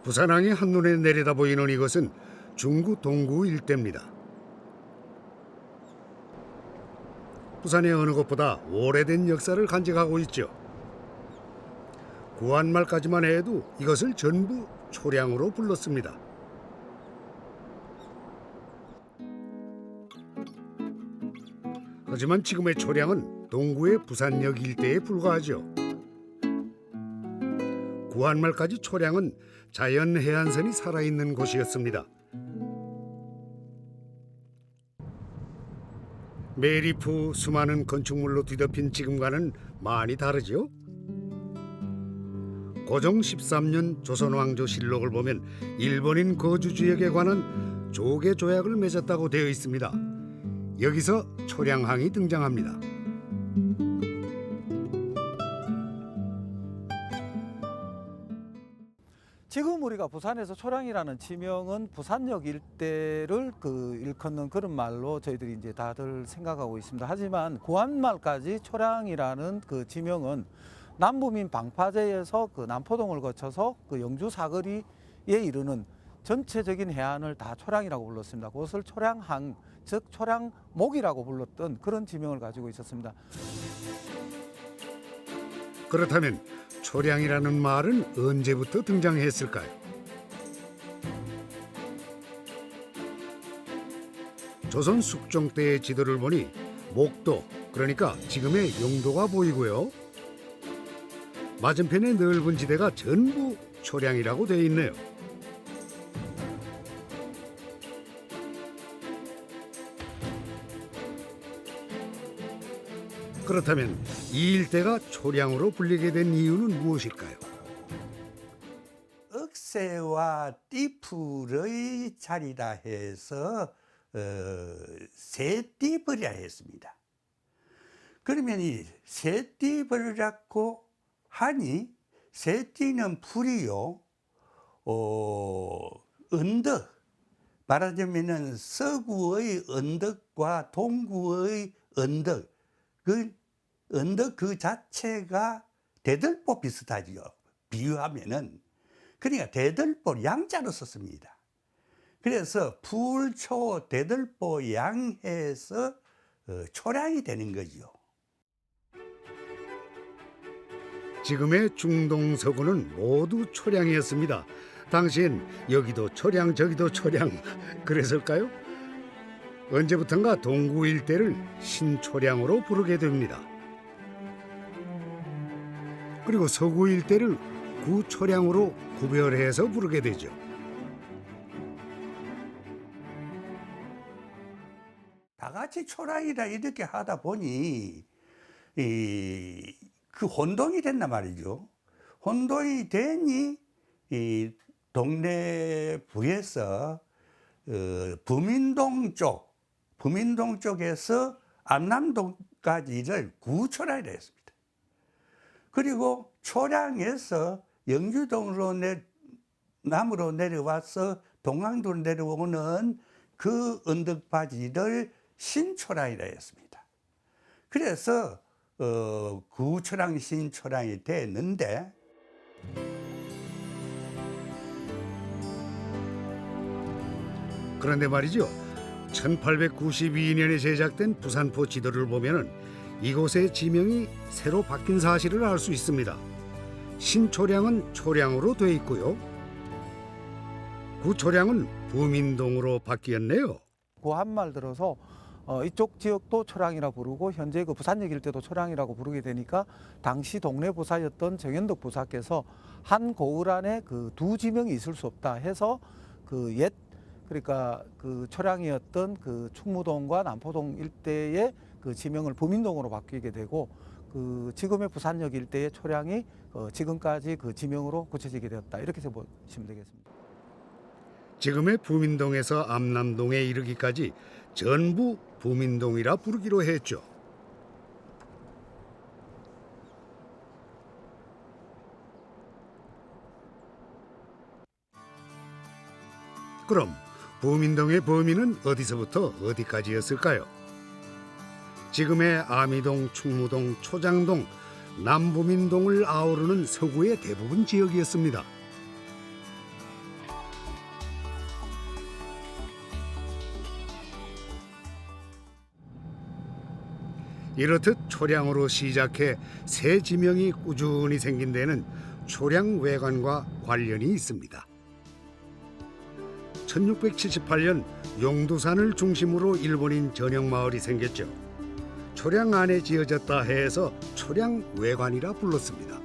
부산항이 한눈에 내려다 보이는 이것은 중구 동구 일대입니다. 부산의 어느 곳보다 오래된 역사를 간직하고 있죠. 구한말까지만 해도 이것을 전부 초량으로 불렀습니다. 하지만 지금의 초량은 동구의 부산역 일대에 불과하죠. 구한말까지 초량은 자연 해안선이 살아있는 곳이었습니다. 매립 후 수많은 건축물로 뒤덮인 지금과는 많이 다르죠. 고종 13년 조선왕조실록을 보면 일본인 거주지역에 관한 조계 조약을 맺었다고 되어 있습니다. 여기서 초량항이 등장합니다. 지금 우리가 부산에서 초량이라는 지명은 부산역 일대를 일컫는 그런 말로 저희들이 이제 다들 생각하고 있습니다. 하지만 구한말까지 초량이라는 그 지명은 남부민 방파제에서 그 남포동을 거쳐서 그 영주 사거리에 이르는 전체적인 해안을 다 초량이라고 불렀습니다. 그것을 초량항, 즉 초량목이라고 불렀던 그런 지명을 가지고 있었습니다. 그렇다면 초량이라는 말은 언제부터 등장했을까요? 조선 숙종 때의 지도를 보니 목도, 그러니까 지금의 용도가 보이고요. 맞은편의 넓은 지대가 전부 초량이라고 되어 있네요. 그렇다면 이 일대가 초량으로 불리게 된 이유는 무엇일까요? 억새와 띠풀의 자리라 해서 새띠벌이라 했습니다. 그러면 이 새띠벌이라고 하니 새띠는 풀이요, 언덕, 말하자면은 서구의 언덕과 동구의 언덕, 그 언덕 그 자체가 대들보 비슷하지요. 비유하면은. 그러니까 대들보 양자로 썼습니다. 그래서 풀초 대들보 양해서 초량이 되는 거죠. 지금의 중동 서구는 모두 초량이었습니다. 당시엔 여기도 초량 저기도 초량 그랬을까요? 언제부턴가 동구 일대를 신초량으로 부르게 됩니다. 그리고 서구 일대를 구초량으로 구별해서 부르게 되죠. 다 같이 초량이라 이렇게 하다 보니 그 혼동이 됐단 말이죠. 혼동이 되니 이 동래부에서 부민동 쪽에서 암남동까지를 구초량이라 했습니다. 그리고 초량에서 영주동으로 남으로 내려와서 동강도로 내려오는 그 언덕바지를 신초량이라 했습니다. 그래서 구초량 신초량이 됐는데, 그런데 말이죠. 1892년에 제작된 부산포 지도를 보면은 이곳의 지명이 새로 바뀐 사실을 알 수 있습니다. 신초량은 초량으로 돼 있고요. 구초량은 부민동으로 바뀌었네요. 구한말 들어서 이쪽 지역도 초량이라 부르고 현재 그 부산역 일대도 초량이라고 부르게 되니까 당시 동네 부사였던 정현덕 부사께서 한 고을 안에 그 두 지명이 있을 수 없다 해서 그러니까 그 초량이었던 그 충무동과 남포동 일대의 그 지명을 부민동으로 바뀌게 되고 그 지금의 부산역 일대의 초량이 지금까지 그 지명으로 굳혀지게 되었다, 이렇게 보시면 되겠습니다. 지금의 부민동에서 암남동에 이르기까지 전부 부민동이라 부르기로 했죠. 그럼 부민동의 범위는 어디서부터 어디까지였을까요? 지금의 아미동, 충무동, 초장동, 남부민동을 아우르는 서구의 대부분 지역이었습니다. 이렇듯 초량으로 시작해 새 지명이 꾸준히 생긴 데는 초량 외관과 관련이 있습니다. 1678년 용두산을 중심으로 일본인 전역 마을이 생겼죠. 초량 안에 지어졌다 해서 초량 외관이라 불렀습니다.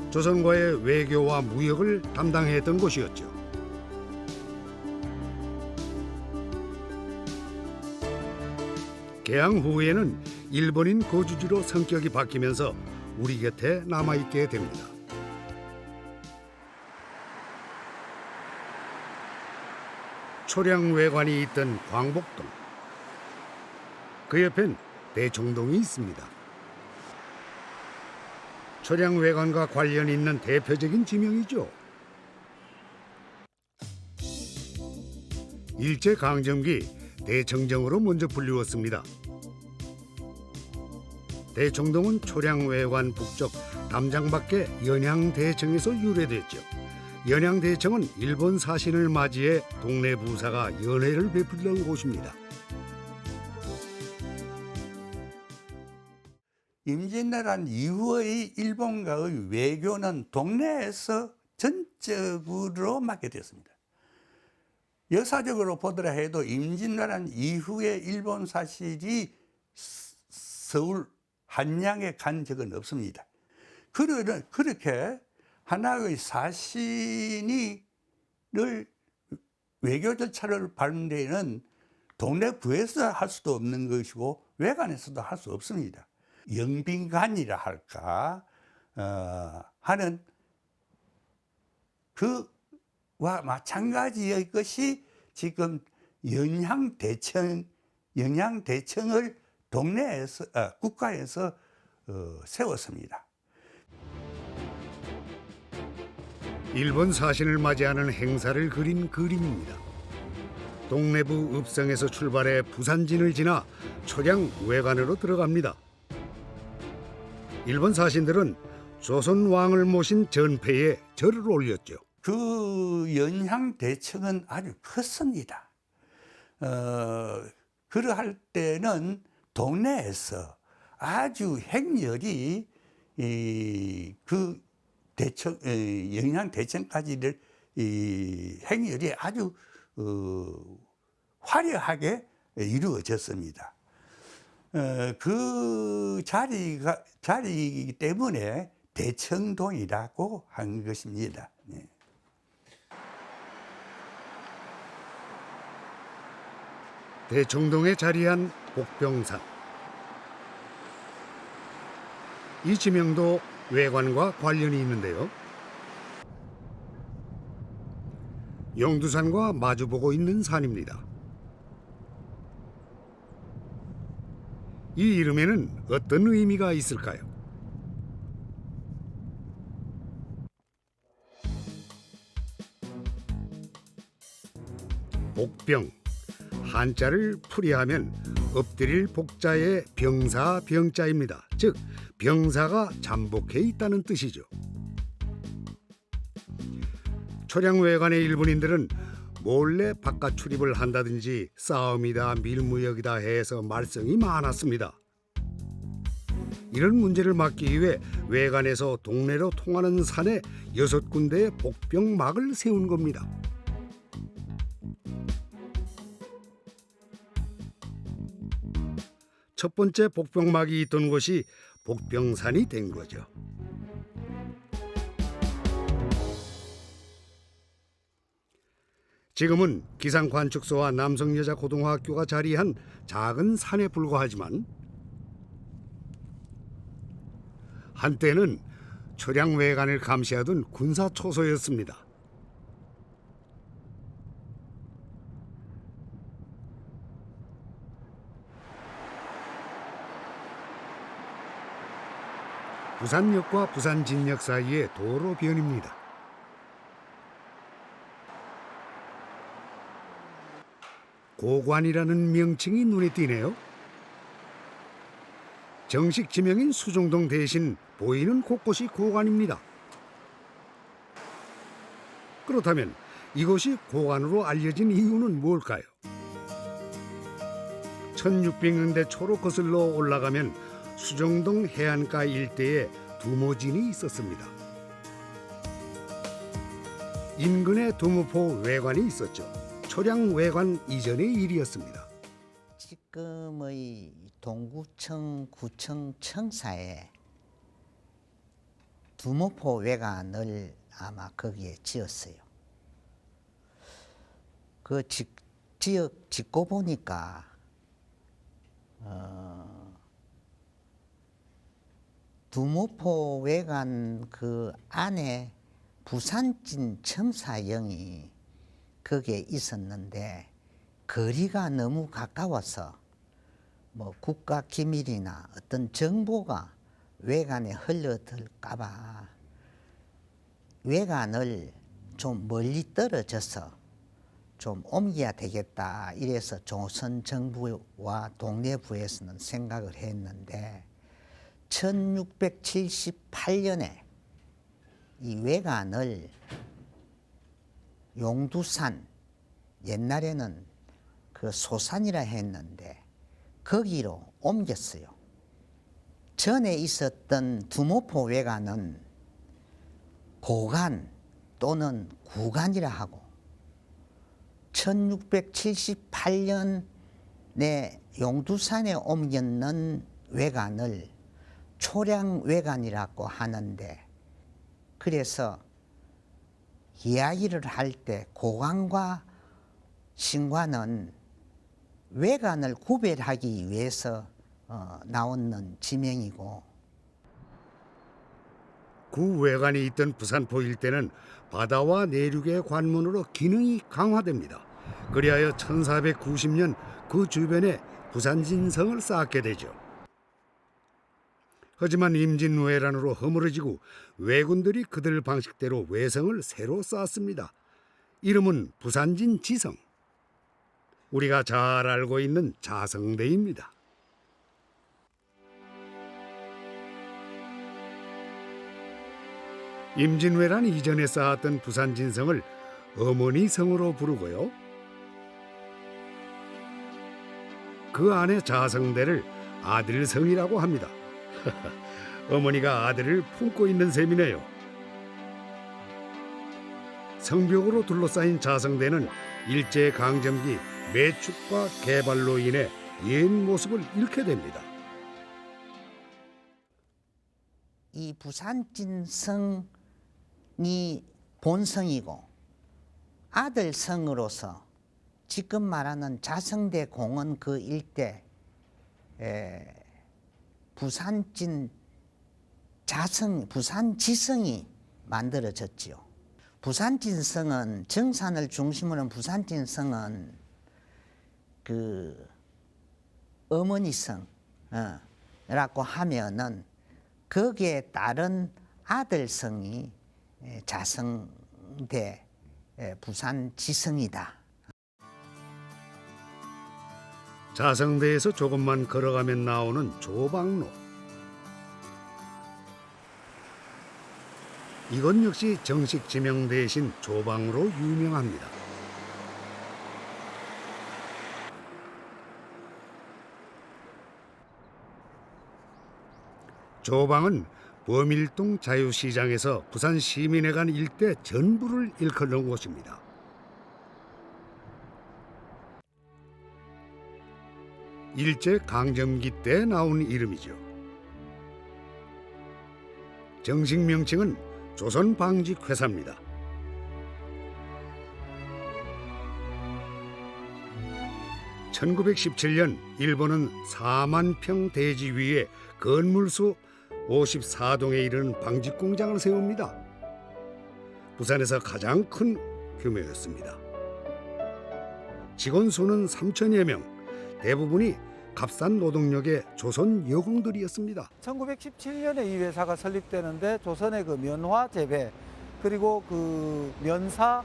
조선과의 외교와 무역을 담당했던 곳이었죠. 개항 후에는 일본인 거주지로 성격이 바뀌면서 우리 곁에 남아있게 됩니다. 초량 외관이 있던 광복동, 그 옆엔 대청동이 있습니다. 초량 외관과 관련 있는 대표적인 지명이죠. 일제강점기 대청정으로 먼저 불리웠습니다. 대청동은 초량 외관 북쪽 담장밖에 연양대청에서 유래됐죠. 연양대청은 일본 사신을 맞이해 동네 부사가 연회를 베풀던 곳입니다. 임진왜란 이후의 일본과의 외교는 동네에서 전적으로 맡게 되었습니다. 역사적으로 보더라 해도 임진왜란 이후에 일본 사실이 서울 한양에 간 적은 없습니다. 그렇게 하나의 사신이 외교 절차를 밟는 데에는 동네부에서 할 수도 없는 것이고 외관에서도 할 수 없습니다. 영빈관이라 할까 하는 그와 마찬가지의 것이 지금 영양대청을 동네에서 국가에서 세웠습니다. 일본 사신을 맞이하는 행사를 그린 그림입니다. 동래부 읍성에서 출발해 부산진을 지나 초량 외관으로 들어갑니다. 일본 사신들은 조선 왕을 모신 전패에 절을 올렸죠. 그 연향대청은 아주 컸습니다. 그러할 때는 동네에서 아주 행렬이 그 대청, 영양대청까지를 행렬이 아주 화려하게 이루어졌습니다. 그 자리이기 때문에 대청동이라고 한 것입니다. 네. 대청동에 자리한 복병산. 이 지명도 외관과 관련이 있는데요. 용두산과 마주보고 있는 산입니다. 이 이름에는 어떤 의미가 있을까요? 복병, 한자를 풀이하면 엎드릴 복자의 병사 병자입니다. 즉 병사가 잠복해 있다는 뜻이죠. 초량외관의 일본인들은 몰래 바깥 출입을 한다든지 싸움이다 밀무역이다 해서 말썽이 많았습니다. 이런 문제를 막기 위해 외관에서 동네로 통하는 산에 6군데의 복병막을 세운 겁니다. 첫 번째 복병막이 있던 곳이 복병산이 된 거죠. 지금은 기상관측소와 남성여자고등학교가 자리한 작은 산에 불과하지만 한때는 초량외관을 감시하던 군사초소였습니다. 부산역과 부산진역 사이의 도로변입니다. 고관이라는 명칭이 눈에 띄네요. 정식 지명인 수정동 대신 보이는 곳곳이 고관입니다. 그렇다면 이곳이 고관으로 알려진 이유는 뭘까요? 1600년대 초로 거슬러 올라가면 수정동 해안가 일대에 두모진이 있었습니다. 인근에 두모포 외관이 있었죠. 초량 외관 이전의 일이었습니다. 지금의 동구청 구청 청사에 두모포 외관을 아마 거기에 지었어요. 그 지역 짓고 보니까 두모포 외관 그 안에 부산진 첨사영이 거기에 있었는데 거리가 너무 가까워서 뭐 국가 기밀이나 어떤 정보가 외관에 흘러들까봐 외관을 좀 멀리 떨어져서 좀 옮겨야 되겠다 이래서 조선 정부와 동래부에서는 생각을 했는데 1678년에 이 외관을 용두산, 옛날에는 그 소산이라 했는데 거기로 옮겼어요. 전에 있었던 두모포 외관은 고관 또는 구관이라 하고 1678년에 용두산에 옮겼는 외관을 초량 외관이라고 하는데 그래서 이야기를 할 때 고관과 신관은 외관을 구별하기 위해서 나오는 지명이고 구 외관이 있던 부산포 일대는 바다와 내륙의 관문으로 기능이 강화됩니다. 그리하여 1490년 그 주변에 부산진성을 쌓게 되죠. 하지만 임진왜란으로 허물어지고 왜군들이 그들 방식대로 외성을 새로 쌓았습니다. 이름은 부산진지성. 우리가 잘 알고 있는 자성대입니다. 임진왜란 이전에 쌓았던 부산진성을 어머니 성으로 부르고요. 그 안에 자성대를 아들성이라고 합니다. 어머니가 아들을 품고 있는 셈이네요. 성벽으로 둘러싸인 자성대는 일제강점기 매축과 개발로 인해 옛 모습을 잃게 됩니다. 이 부산진성이 본성이고 아들성으로서 지금 말하는 자성대 공원 그 일대 부산지성이 만들어졌지요. 부산진성은 정산을 중심으로 한 부산진성은 그 어머니성이라고 하면은 거기에 따른 아들성이 자성대 부산지성이다. 자성대에서 조금만 걸어가면 나오는 조방로. 이건 역시 정식 지명 대신 조방으로 유명합니다. 조방은 범일동 자유시장에서 부산 시민회관 일대 전부를 일컫는 곳입니다. 일제 강점기 때 나온 이름이죠. 정식 명칭은 조선방직회사입니다. (1917년) 일본은 4만 평 대지 위에 건물수 54동에 이르는 방직공장을 세웁니다. 부산에서 가장 큰 규모였습니다. 직원 수는 3천여 명, 대부분이 값싼 노동력의 조선 여공들이었습니다. 1917년에 이 회사가 설립되는데 조선의 그 면화 재배 그리고 그 면사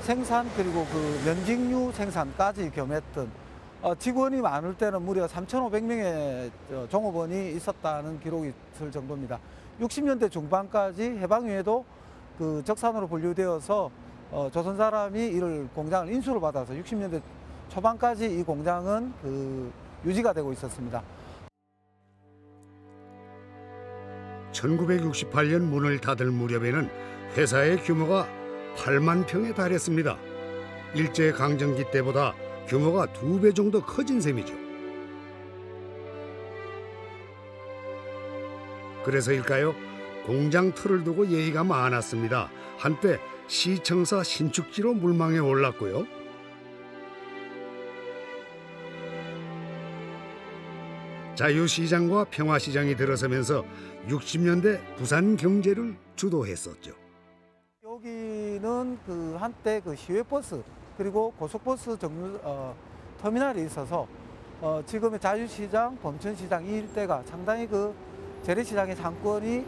생산 그리고 그 면직류 생산까지 겸했던 직원이 많을 때는 무려 3,500명의 종업원이 있었다는 기록이 있을 정도입니다. 60년대 중반까지 해방 이후에도 그 적산으로 분류되어서 조선 사람이 이를 공장을 인수를 받아서 60년대 초반까지 이 공장은 그 유지가 되고 있었습니다. 1968년 문을 닫을 무렵에는 회사의 규모가 8만 평에 달했습니다. 일제 강점기 때보다 규모가 2배 정도 커진 셈이죠. 그래서일까요? 공장 틀을 두고 얘기가 많았습니다. 한때 시청사 신축지로 물망에 올랐고요. 자유시장과 평화시장이 들어서면서 60년대 부산 경제를 주도했었죠. 여기는 그 한때 그 시외버스 그리고 고속버스 터미널이 있어서 지금의 자유시장, 범천시장 이 일대가 상당히 그 재래시장의 상권이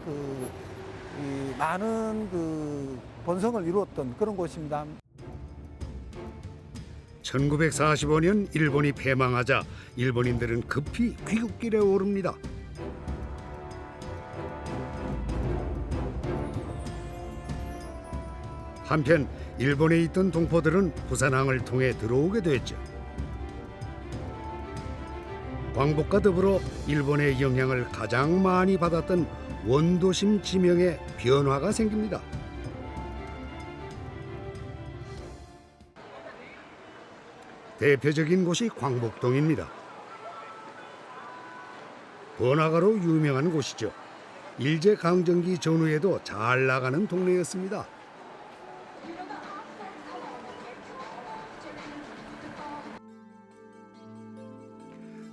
이 많은 그 번성을 이루었던 그런 곳입니다. 1945년 일본이 패망하자 일본인들은 급히 귀국길에 오릅니다. 한편 일본에 있던 동포들은 부산항을 통해 들어오게 됐죠. 광복과 더불어 일본의 영향을 가장 많이 받았던 원도심 지명에 변화가 생깁니다. 대표적인 곳이 광복동입니다. 번화가로 유명한 곳이죠. 일제 강점기 전후에도 잘 나가는 동네였습니다.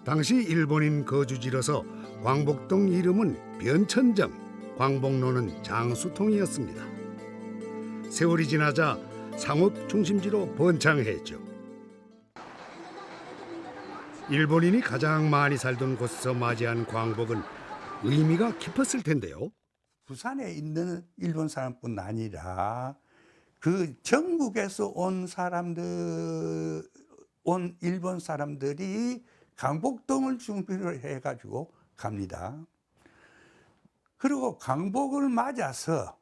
당시 일본인 거주지로서 광복동 이름은 변천점, 광복로는 장수통이었습니다. 세월이 지나자 상업 중심지로 번창했죠. 일본인이 가장 많이 살던 곳에서 맞이한 광복은 의미가 깊었을 텐데요. 부산에 있는 일본 사람뿐 아니라 그 전국에서 온 일본 사람들이 광복동을 준비를 해가지고 갑니다. 그리고 광복을 맞아서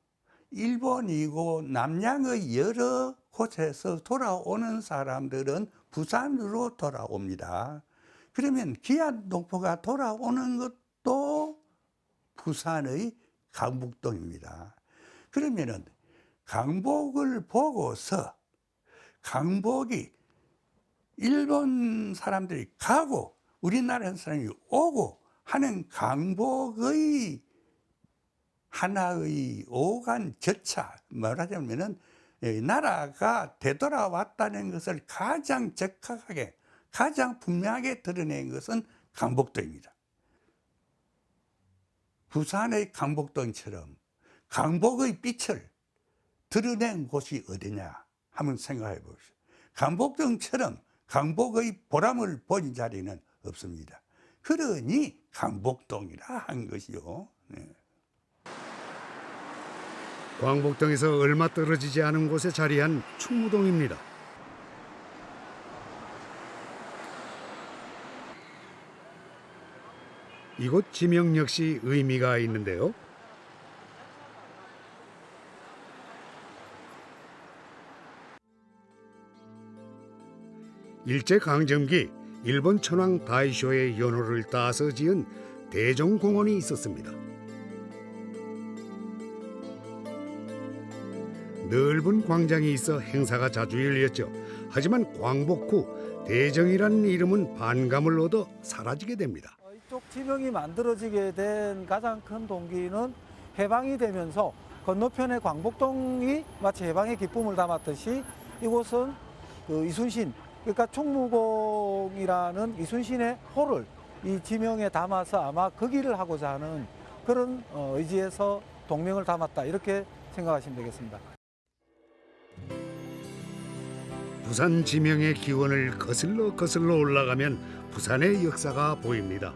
일본이고 남양의 여러 곳에서 돌아오는 사람들은 부산으로 돌아옵니다. 그러면 기안동포가 돌아오는 것도 부산의 광복동입니다. 그러면은 광복을 보고서 광복이 일본 사람들이 가고 우리나라 사람이 오고 하는 광복의 하나의 오간 절차, 말하자면은 나라가 되돌아왔다는 것을 가장 적확하게, 가장 분명하게 드러낸 것은 광복동입니다. 부산의 광복동처럼 광복의 빛을 드러낸 곳이 어디냐 한번 생각해 보십시오. 광복동처럼 광복의 보람을 본 자리는 없습니다. 그러니 광복동이라 한 것이요. 네. 광복동에서 얼마 떨어지지 않은 곳에 자리한 충무동입니다. 이곳 지명 역시 의미가 있는데요. 일제 강점기 일본 천황 다이쇼의 연호를 따서 지은 대종공원이 있었습니다. 넓은 광장이 있어 행사가 자주 열렸죠. 하지만 광복 후 대정이라는 이름은 반감을 얻어 사라지게 됩니다. 이쪽 지명이 만들어지게 된 가장 큰 동기는 해방이 되면서 건너편의 광복동이 마치 해방의 기쁨을 담았듯이 이곳은 그 이순신, 그러니까 충무공이라는 이순신의 호를 이 지명에 담아서 아마 거기를 하고자 하는 그런 의지에서 동명을 담았다, 이렇게 생각하시면 되겠습니다. 부산 지명의 기원을 거슬러 올라가면 부산의 역사가 보입니다.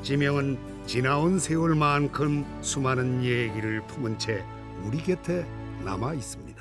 지명은 지나온 세월만큼 수많은 얘기를 품은 채 우리 곁에 남아 있습니다.